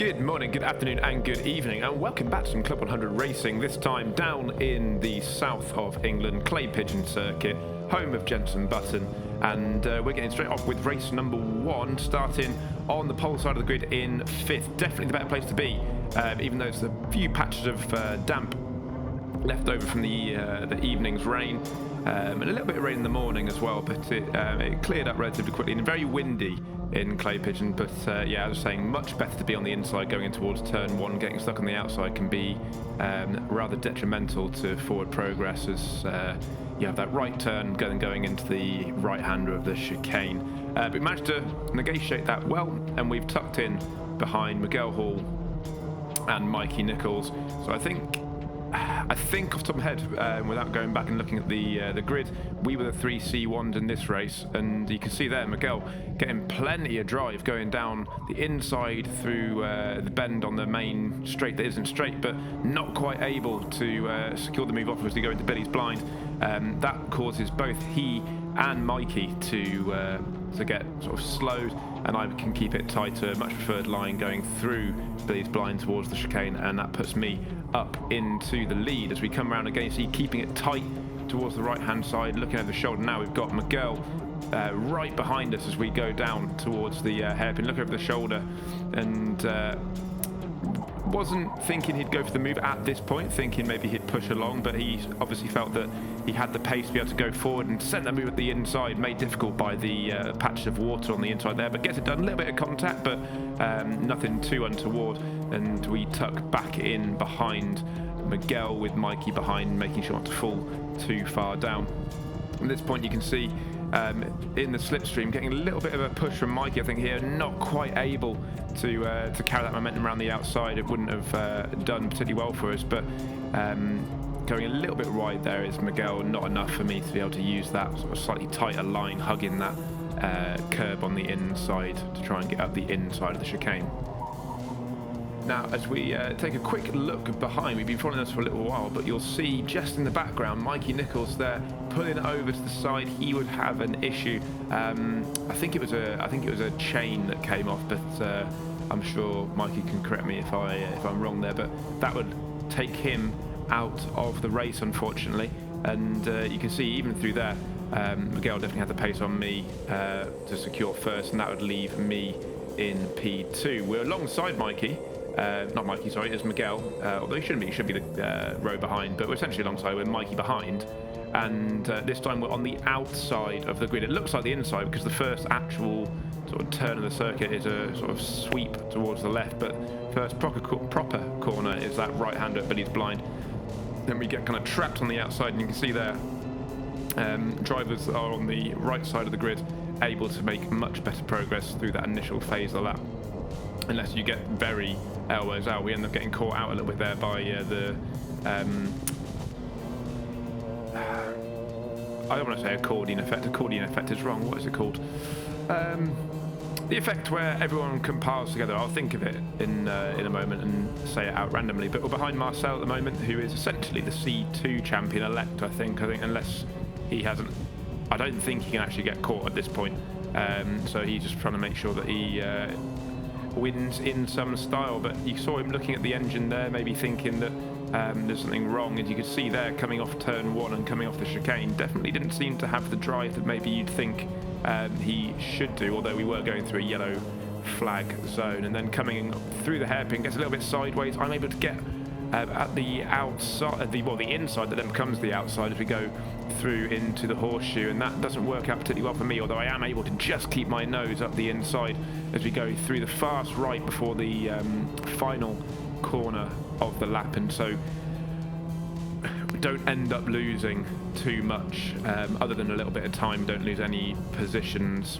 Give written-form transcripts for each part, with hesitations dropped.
Good morning, good afternoon and good evening, and welcome back to some Club 100 racing, this time down in the south of England, Clay Pigeon circuit, home of Jenson Button, and we're getting straight off with race number 1, starting on the pole side of the grid in 5th. Definitely the better place to be, even though there's a few patches of damp left over from the evening's rain, and a little bit of rain in the morning as well, but it cleared up relatively quickly and very windy in Clay Pigeon. But yeah, as I was saying, much better to be on the inside going in towards turn 1. Getting stuck on the outside can be rather detrimental to forward progress, as you have that right turn going into the right hander of the chicane. But we managed to negotiate that well, and we've tucked in behind Miguel Hall and Mikey Nichols. So I think off the top of my head, without going back and looking at the grid, we were the 3 C1s in this race, and you can see there Miguel getting plenty of drive going down the inside through the bend on the main straight that isn't straight, but not quite able to secure the move off as we go into Billy's blind. That causes both he and Mikey to get sort of slowed, and I can keep it tight to a much preferred line going through Billy's blind towards the chicane, and that puts me up into the lead as we come around again. See, keeping it tight towards the right hand side, looking over the shoulder now, we've got Miguel right behind us as we go down towards the hairpin. Look over the shoulder, and wasn't thinking he'd go for the move at this point, thinking maybe he'd push along, but he obviously felt that he had the pace to be able to go forward and send that move at the inside, made difficult by the patch of water on the inside there, but gets it done. A little bit of contact, but nothing too untoward, and we tuck back in behind Miguel with Mikey behind, making sure not to fall too far down. At this point you can see in the slipstream getting a little bit of a push from Mikey, I think here, not quite able to carry that momentum around the outside. It wouldn't have done particularly well for us, but going a little bit wide there is Miguel, not enough for me to be able to use that sort of slightly tighter line, hugging that curb on the inside to try and get up the inside of the chicane. Now, as we take a quick look behind, we've been following this for a little while, but you'll see just in the background Mikey Nichols there pulling over to the side. He would have an issue. I think it was a chain that came off, but I'm sure Mikey can correct me if I'm wrong there. But that would take him out of the race, unfortunately. And you can see even through there, Miguel definitely had the pace on me to secure first, and that would leave me in P2. We're alongside Mikey. Not Mikey, sorry, it's Miguel, although he shouldn't be, he should be the row behind, but we're essentially alongside with Mikey behind, and this time we're on the outside of the grid. It looks like the inside because the first actual sort of turn of the circuit is a sort of sweep towards the left, but first proper corner is that right hander at Billy's blind. Then we get kind of trapped on the outside, and you can see there drivers are on the right side of the grid able to make much better progress through that initial phase of the lap. Unless you get very elbows out, we end up getting caught out a little bit there by the I don't want to say accordion effect. Accordion effect is wrong. What is it called? The effect where everyone compiles together. I'll think of it in a moment and say it out randomly. But we're behind Marcel at the moment, who is essentially the C2 champion elect. I think unless he hasn't, I don't think he can actually get caught at this point. So he's just trying to make sure that he wins in some style. But you saw him looking at the engine there, maybe thinking that there's something wrong, as you could see there coming off turn 1 and coming off the chicane. Definitely didn't seem to have the drive that maybe you'd think he should do, although we were going through a yellow flag zone. And then coming through the hairpin, gets a little bit sideways. I'm able to get at the outside, the inside that then becomes the outside as we go through into the horseshoe, and that doesn't work out particularly well for me, although I am able to just keep my nose up the inside as we go through the fast right before the final corner of the lap, and so we don't end up losing too much, other than a little bit of time. Don't lose any positions.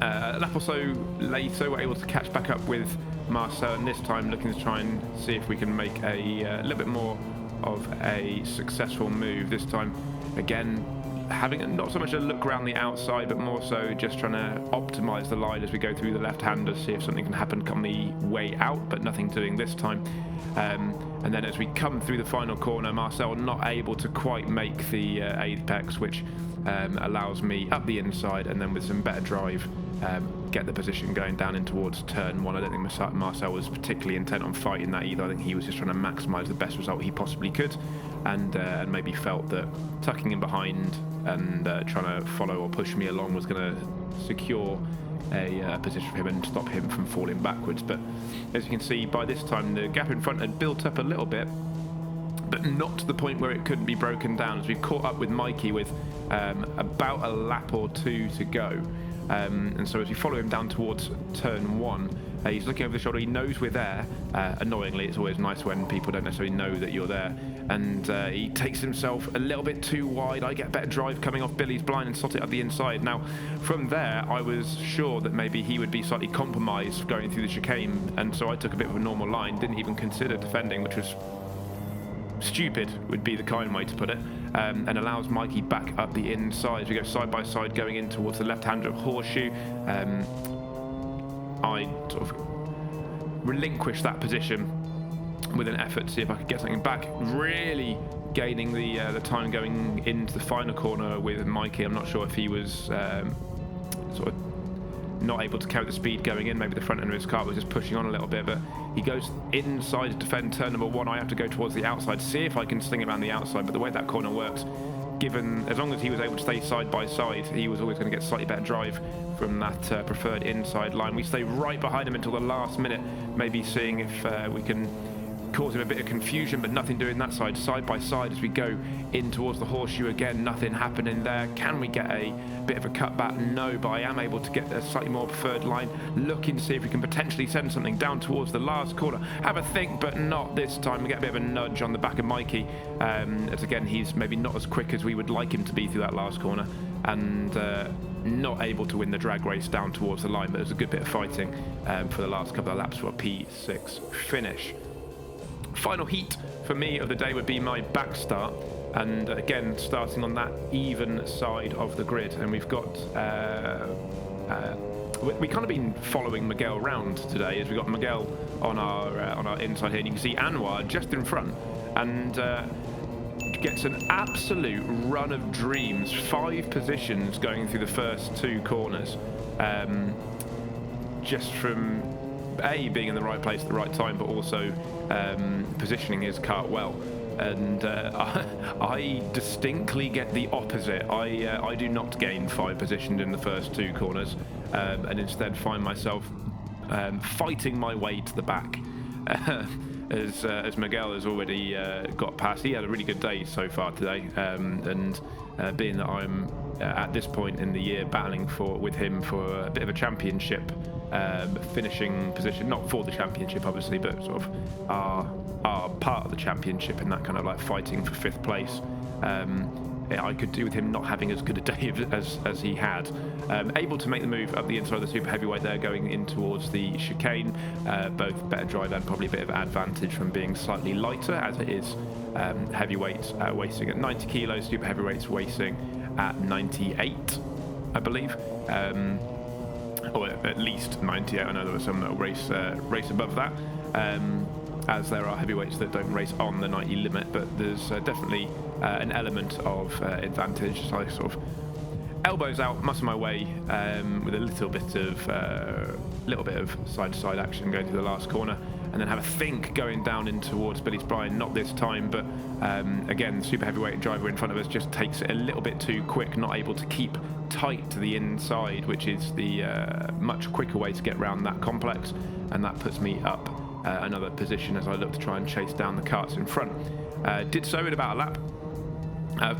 A lap or so later, we're able to catch back up with Marcel, and this time looking to try and see if we can make a little bit more of a successful move. This time, again, having not so much a look around the outside, but more so just trying to optimize the line as we go through the left-hander, see if something can happen on the way out, but nothing doing this time. And then as we come through the final corner, Marcel not able to quite make the apex, which allows me up the inside, and then with some better drive get the position going down in towards turn 1. I don't think Marcel was particularly intent on fighting that either. I think he was just trying to maximise the best result he possibly could, and maybe felt that tucking him behind and trying to follow or push me along was going to secure a position for him and stop him from falling backwards. But as you can see, by this time the gap in front had built up a little bit, but not to the point where it couldn't be broken down, as we've caught up with Mikey with about a lap or 2 to go. And so as we follow him down towards turn 1, he's looking over the shoulder. He knows we're there. Annoyingly, it's always nice when people don't necessarily know that you're there. And he takes himself a little bit too wide. I get a better drive coming off Billy's blind and slot it up the inside. Now, from there, I was sure that maybe he would be slightly compromised going through the chicane. And so I took a bit of a normal line, didn't even consider defending, which was stupid, would be the kind way to put it, and allows Mikey back up the inside. As we go side by side going in towards the left-hander of Horseshoe, I sort of relinquished that position with an effort to see if I could get something back, really gaining the time going into the final corner with Mikey. I'm not sure if he was sort of not able to carry the speed going in. Maybe the front end of his car was just pushing on a little bit, but he goes inside to defend turn number 1. I have to go towards the outside, see if I can sling around the outside. But the way that corner works, given as long as he was able to stay side by side, he was always going to get slightly better drive from that preferred inside line. We stay right behind him until the last minute, maybe seeing if we can cause him a bit of confusion, but nothing doing that side by side as we go in towards the Horseshoe again. Nothing happening there. Can we get a bit of a cutback? No, but I am able to get a slightly more preferred line, looking to see if we can potentially send something down towards the last corner. Have a think, but not this time. We get a bit of a nudge on the back of Mikey, as again he's maybe not as quick as we would like him to be through that last corner, and not able to win the drag race down towards the line. But it was a good bit of fighting for the last couple of laps for a P6 finish. Final heat for me of the day would be my back start, and again starting on that even side of the grid. And we've got we kind of been following Miguel around today, as we got Miguel on our inside here, and you can see Anwar just in front, and gets an absolute run of dreams. 5 positions going through the first 2 corners, just from being in the right place at the right time, but also positioning his car well. And I distinctly get the opposite. I do not gain 5 positions in the first 2 corners, and instead find myself fighting my way to the back. As Miguel has already got past. He had a really good day so far today, and being that I'm at this point in the year battling with him for a bit of a championship finishing position, not for the championship obviously, but sort of our part of the championship, in that kind of like fighting for 5th place. I could do with him not having as good a day as he had. Able to make the move up the inside of the super heavyweight there, going in towards the chicane. Both better drive and probably a bit of advantage from being slightly lighter, as it is heavyweights racing at 90 kilos, super heavyweights racing at 98, I believe. Or at least 98. I know there were some that will race above that, as there are heavyweights that don't race on the 90 limit, but there's definitely an element of advantage. So I sort of elbows out, muscle my way with a little bit of side-to-side action going through the last corner, and then have a think going down in towards Billy's Brian. Not this time, but again, the super heavyweight driver in front of us just takes it a little bit too quick, not able to keep tight to the inside, which is the much quicker way to get around that complex, and that puts me up another position as I look to try and chase down the carts in front. Did so in about a lap.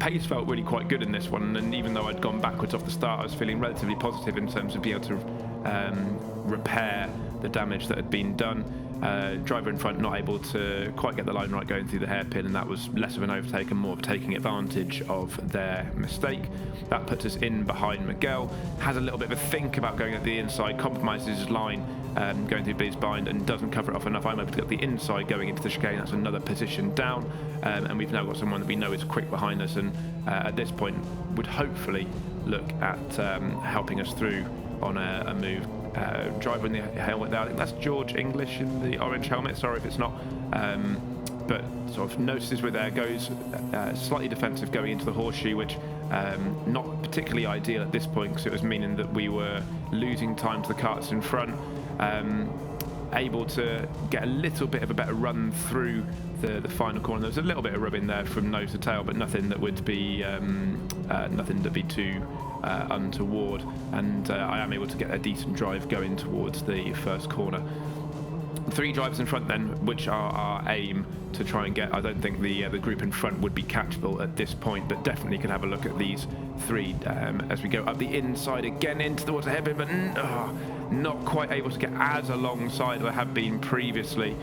Pace felt really quite good in this one, and even though I'd gone backwards off the start, I was feeling relatively positive in terms of being able to repair the damage that had been done. Driver in front not able to quite get the line right going through the hairpin, and that was less of an overtake and more of taking advantage of their mistake. That puts us in behind Miguel. Has a little bit of a think about going at the inside, compromises his line going through Billy's bind, and doesn't cover it off enough. I'm able to get the inside going into the chicane. That's another position down, and we've now got someone that we know is quick behind us, and at this point would hopefully look at helping us through on a move. Driver in the helmet there, I think that's George English in the orange helmet, sorry if it's not, but sort sort of notices we're there, goes slightly defensive going into the horseshoe, which not particularly ideal at this point because it was meaning that we were losing time to the carts in front. Able to get a little bit of a better run through the final corner. There was a little bit of rubbing there from nose to tail, but nothing that would be too untoward, and I am able to get a decent drive going towards the first corner. 3 drivers in front then, which are our aim to try and get. I don't think the group in front would be catchable at this point, but definitely can have a look at these 3 as we go up the inside again into towards the headwind, but not quite able to get as alongside as I have been previously.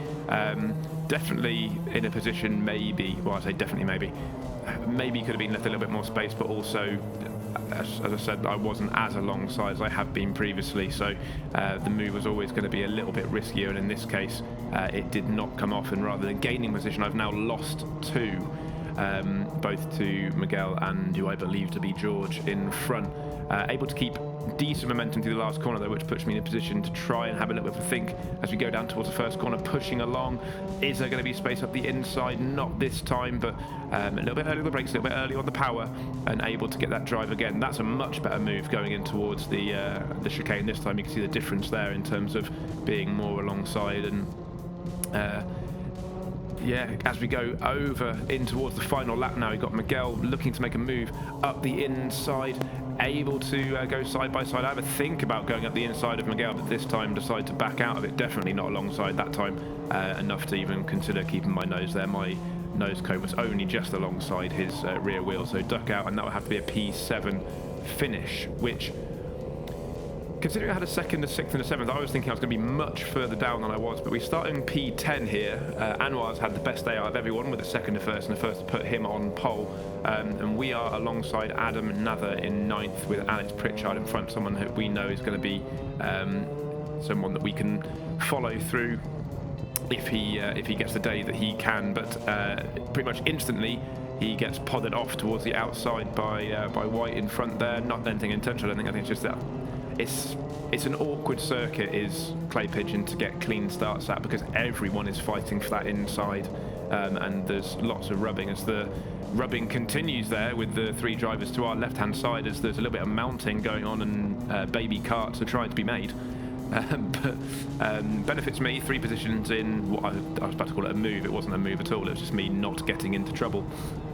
Definitely in a position maybe, well I say definitely maybe could have been left a little bit more space, but also as I said, I wasn't as alongside as I have been previously, so the move was always going to be a little bit riskier, and in this case it did not come off, and rather than gaining position I've now lost 2, both to Miguel and who I believe to be George in front. Able to keep decent momentum through the last corner though, which puts me in a position to try and have a little bit of a think as we go down towards the first corner, pushing along. Is there going to be space up the inside? Not this time, but a little bit early on the brakes, a little bit early on the power, and able to get that drive again. That's a much better move going in towards the chicane. This time you can see the difference there in terms of being more alongside, and yeah, as we go over in towards the final lap now, we've got Miguel looking to make a move up the inside, able to go side by side. I have a think about going up the inside of Miguel, but this time decide to back out of it. Definitely not alongside that time, enough to even consider keeping my nose there. My nose cone was only just alongside his rear wheel, so duck out, and that would have to be a P7 finish, which, considering I had a 2nd, a 6th and a 7th, I was thinking I was going to be much further down than I was, but we start in P10 here. Anwar's had the best day out of everyone with a 2nd, a 1st and a 1st to put him on pole, and we are alongside Adam Nather in 9th with Alex Pritchard in front, someone who we know is going to be someone that we can follow through if he gets the day that he can, but pretty much instantly he gets podded off towards the outside by White in front there. Not anything intentional, I think it's just that it's an awkward circuit, is Clay Pigeon, to get clean starts at, because everyone is fighting for that inside, and there's lots of rubbing as the rubbing continues there with the 3 drivers to our left hand side, as there's a little bit of mounting going on, and baby carts are trying to be made. But benefits me 3 positions in what I was about to call it a move. It wasn't a move at all, it was just me not getting into trouble,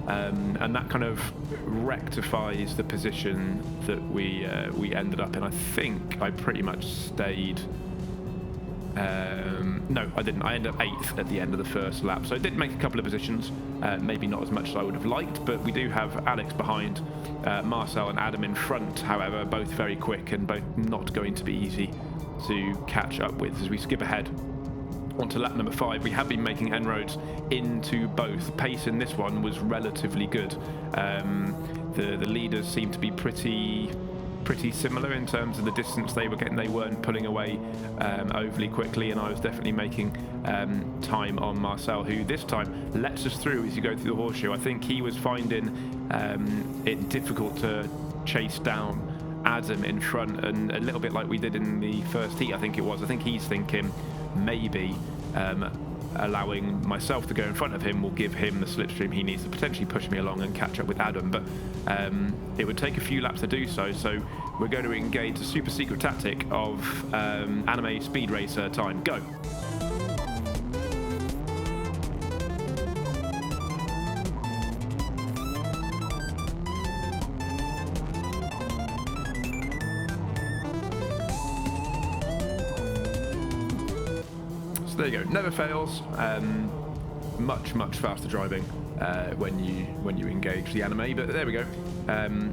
and that kind of rectifies the position that we ended up in. I think I pretty much stayed. No, I didn't. I ended up 8th at the end of the first lap, so I did make a couple of positions, maybe not as much as I would have liked, but we do have Alex behind, Marcel and Adam in front, however, both very quick and both not going to be easy to catch up with. As we skip ahead onto lap number 5, we have been making inroads into both. Pace in this one was relatively good. The leaders seem to be pretty similar in terms of the distance they were getting. They weren't pulling away overly quickly, and I was definitely making time on Marcel, who this time lets us through as you go through the horseshoe. I think he was finding it difficult to chase down Adam in front, and a little bit like we did in the first heat, I think it was. I think he's thinking maybe allowing myself to go in front of him will give him the slipstream he needs to potentially push me along and catch up with Adam, but it would take a few laps to do so. So we're going to engage the super secret tactic of anime speed racer time. Go! There you go, never fails. Much faster driving when you engage the anime, but there we go.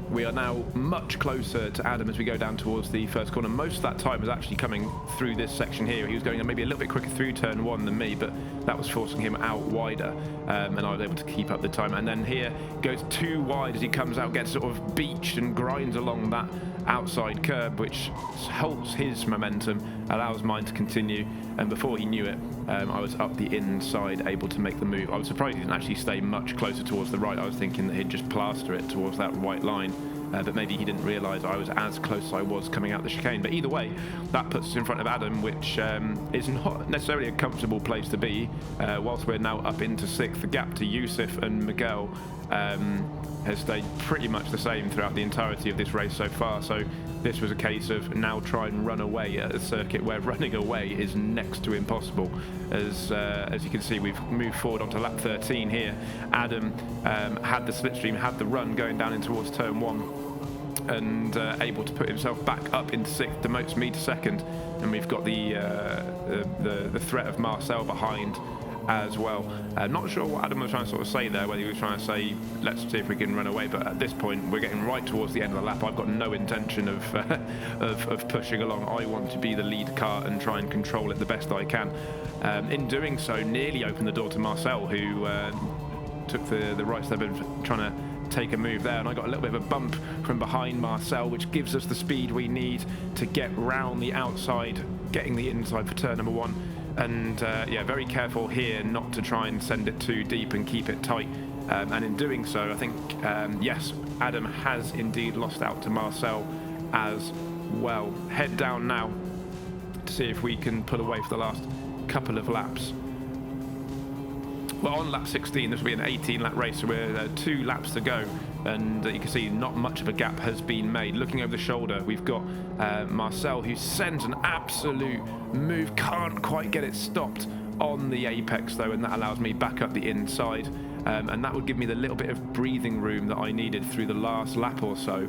We are now much closer to Adam as we go down towards the first corner. Most of that time was actually coming through this section here. He was going maybe a little bit quicker through turn 1 than me, but that was forcing him out wider, and I was able to keep up the time. And then here goes too wide as he comes out, gets sort of beached and grinds along that outside curb, which halts his momentum allows mine to continue, and before he knew it, I was up the inside, able to make the move. I was surprised he didn't actually stay much closer towards the right. I was thinking that he'd just plaster it towards that white line, but maybe he didn't realise I was as close as I was coming out the chicane. But either way, that puts us in front of Adam, which is not necessarily a comfortable place to be. Whilst we're now up into 6th, the gap to Yusuf and Miguel has stayed pretty much the same throughout the entirety of this race so far. So this was a case of now try and run away at a circuit where running away is next to impossible. As you can see, we've moved forward onto lap 13 here. Adam had the slipstream, had the run going down in towards turn 1, and able to put himself back up into 6th, demotes me to 2nd, and we've got the threat of Marcel behind as well. Not sure what Adam was trying to sort of say there, whether he was trying to say let's see if we can run away, but at this point we're getting right towards the end of the lap. I've got no intention of of pushing along. I want to be the lead car and try and control it the best I can. In doing so, nearly opened the door to Marcel, who took the right step of trying to take a move there, and I got a little bit of a bump from behind Marcel, which gives us the speed we need to get round the outside, getting the inside for turn number 1. And yeah, very careful here not to try and send it too deep and keep it tight. And in doing so, I think, yes, Adam has indeed lost out to Marcel as well. Head down now to see if we can pull away for the last couple of laps. Well, on lap 16, this will be an 18-lap race, so we're 2 laps to go, and you can see not much of a gap has been made. Looking over the shoulder, we've got Marcel, who sends an absolute move, can't quite get it stopped on the apex though, and that allows me back up the inside, and that would give me the little bit of breathing room that I needed through the last lap or so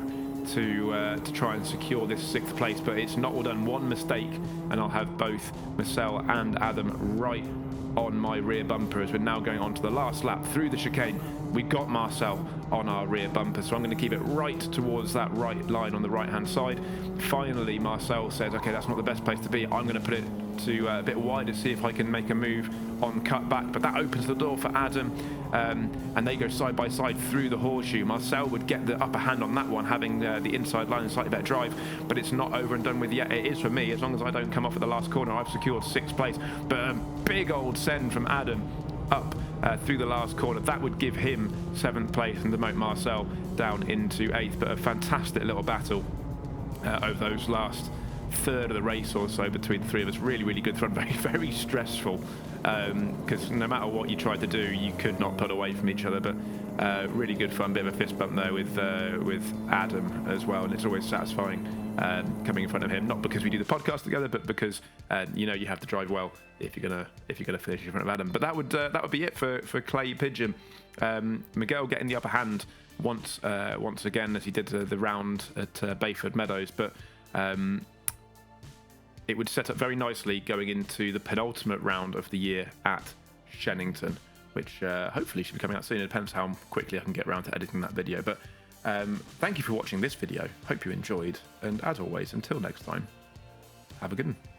to try and secure this 6th place. But it's not all done. One mistake and I'll have both Marcel and Adam right on my rear bumper as we're now going on to the last lap through the chicane. We got Marcel on our rear bumper, so I'm going to keep it right towards that right line on the right hand side. Finally, Marcel says, okay, that's not the best place to be. I'm going to put it to a bit wider, see if I can make a move on cutback, but that opens the door for Adam, and they go side by side through the horseshoe. Marcel would get the upper hand on that one, having the inside line and slightly better drive, but it's not over and done with yet. It is for me. As long as I don't come off at the last corner, I've secured 6th place. But a big old send from Adam up through the last corner, that would give him 7th place and demote Marcel down into 8th. But a fantastic little battle over those last third of the race or so between the 3 of us. Really, really good fun. Very, very stressful, because no matter what you tried to do, you could not pull away from each other. But really good fun. Bit of a fist bump there with Adam as well, and it's always satisfying coming in front of him. Not because we do the podcast together, but because you know, you have to drive well if you're gonna finish in front of Adam. But that would be it for Clay Pigeon. Miguel getting the upper hand once again, as he did the round at Bayford Meadows, but it would set up very nicely going into the penultimate round of the year at Shennington, which hopefully should be coming out soon. It depends how quickly I can get around to editing that video. But thank you for watching this video. Hope you enjoyed, and as always, until next time, have a good one.